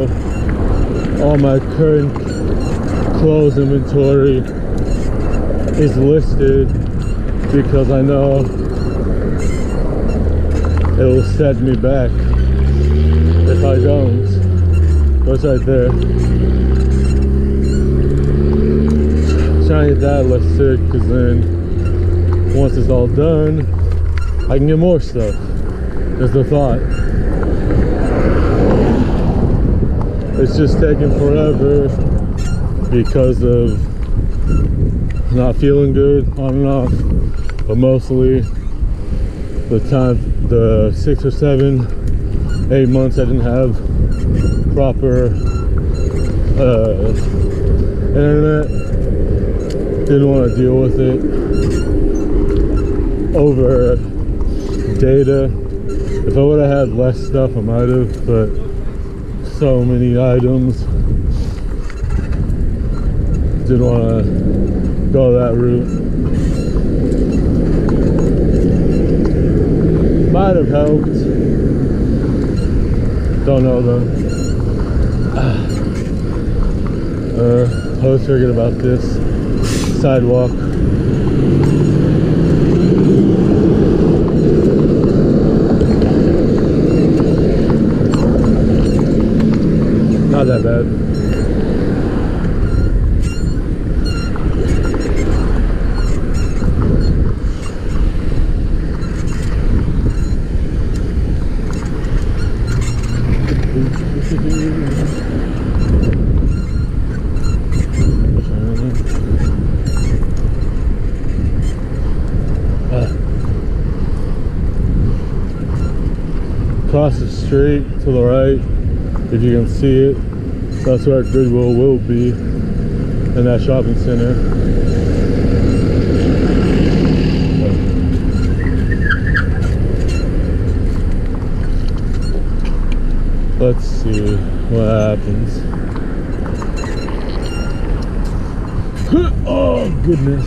All my current clothes inventory is listed because I know it will set me back if I don't. What's right there? Trying to get that listed, because then once it's all done, I can get more stuff. That's the thought. It's just taking forever because of not feeling good on and off, but mostly the 6 or 7, 8 months I didn't have proper internet. Didn't want to deal with it over data. If I would have had less stuff, I might have, but so many items, didn't want to go that route. Might have helped, don't know though. I was thinking about this sidewalk. Not that bad. Across the street to the right, if you can see it, that's where Goodwill will be in that shopping center. Let's see what happens. Oh goodness,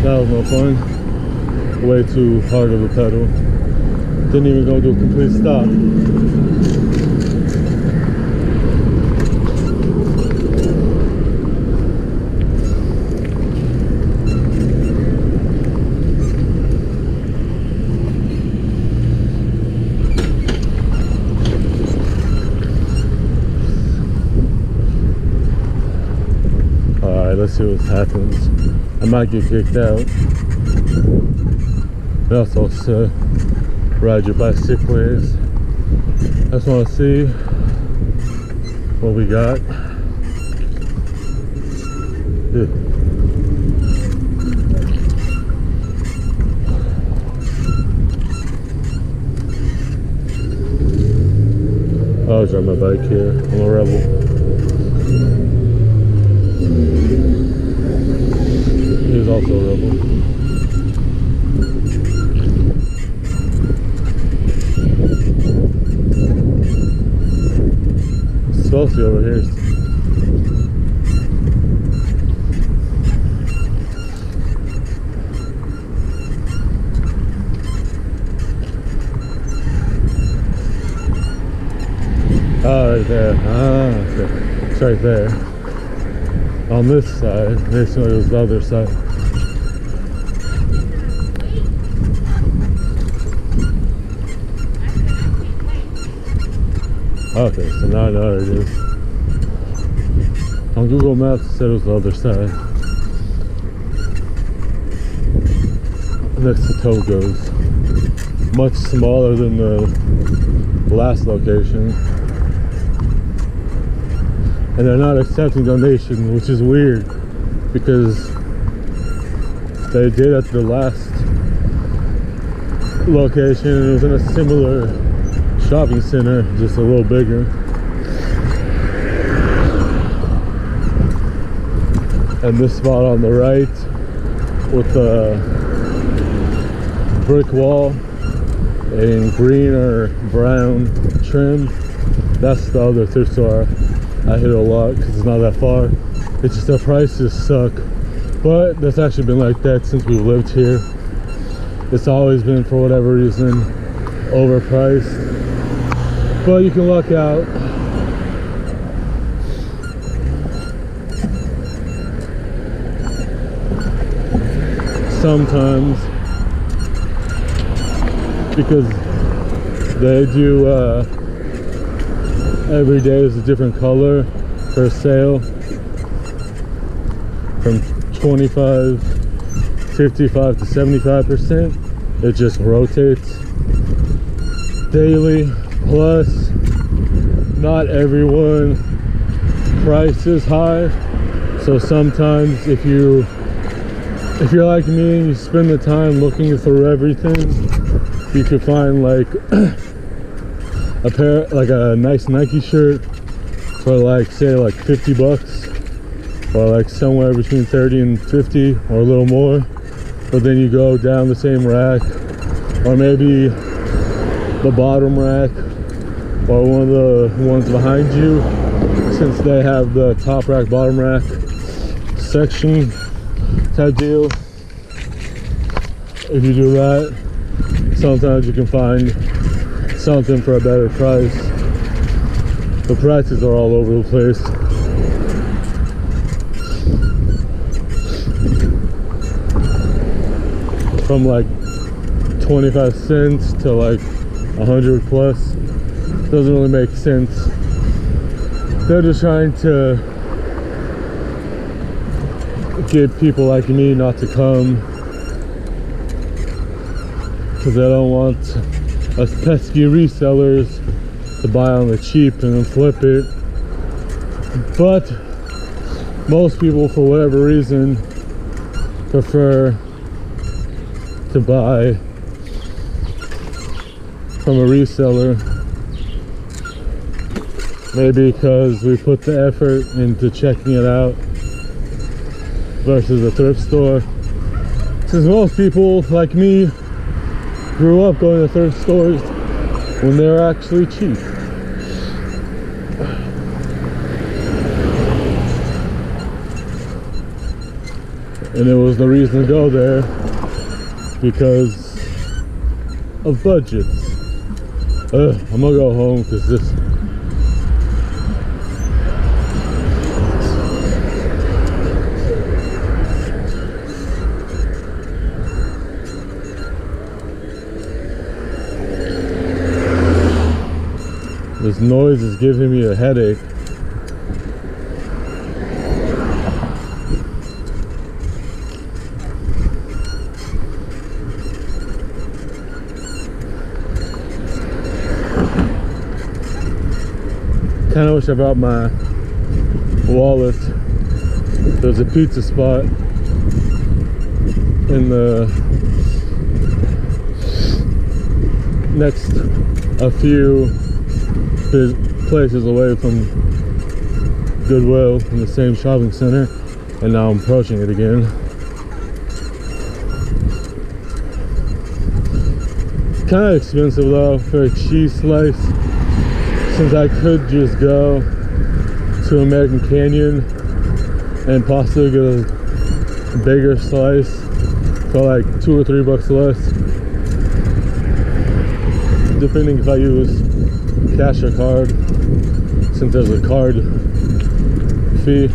that was no fun. Way too hard of a pedal. Didn't even go to a complete stop. Alright, let's see what happens. I might get kicked out. That's also ride your bicycles. I just want to see what we got. Yeah. I'll drive my bike here. I'm a rebel. He's also a rebel. Supposed to be over here. Oh, right there. Ah, okay. It's right there. On this side. This one was the other side. Okay, so now I know where it is. On Google Maps it said it was the other side. Next to Togo's. Much smaller than the last location. And they're not accepting donations, which is weird. Because they did at the last location and it was in a similar shopping center, just a little bigger. And this spot on the right with the brick wall in green or brown trim, that's the other thrift store I hit a lot because it's not that far. It's just the prices suck, but that's actually been like that since we've lived here. It's always been, for whatever reason, overpriced. but you can luck out. Sometimes, because they do every day is a different color for sale, from 25, 55 to 75%. It just rotates daily. Plus, not everyone price is high, so sometimes if you're like me and you spend the time looking through everything, you could find like a nice Nike shirt for like, say, like 50 bucks, or like somewhere between 30 and 50 or a little more. But then you go down the same rack, or maybe the bottom rack, or one of the ones behind you, since they have the top rack, bottom rack section type deal. If you do that, sometimes you can find something for a better price. The prices are all over the place. From like 25 cents to like 100 plus. Doesn't really make sense. They're just trying to get people like me not to come, because they don't want us pesky resellers to buy on the cheap and then flip it. But most people, for whatever reason, prefer to buy from a reseller. Maybe because we put the effort into checking it out versus a thrift store. Since most people like me grew up going to thrift stores when they were actually cheap. And it was the reason to go there, because of budgets. I'm gonna go home because this noise is giving me a headache. Kind of wish I brought my wallet. There's a pizza spot in the next a few places away from Goodwill in the same shopping center, and now I'm approaching it again. Kind of expensive though for a cheese slice, since I could just go to American Canyon and possibly get a bigger slice for like $2 or $3 less, depending if I use cash or card, since there's a card fee.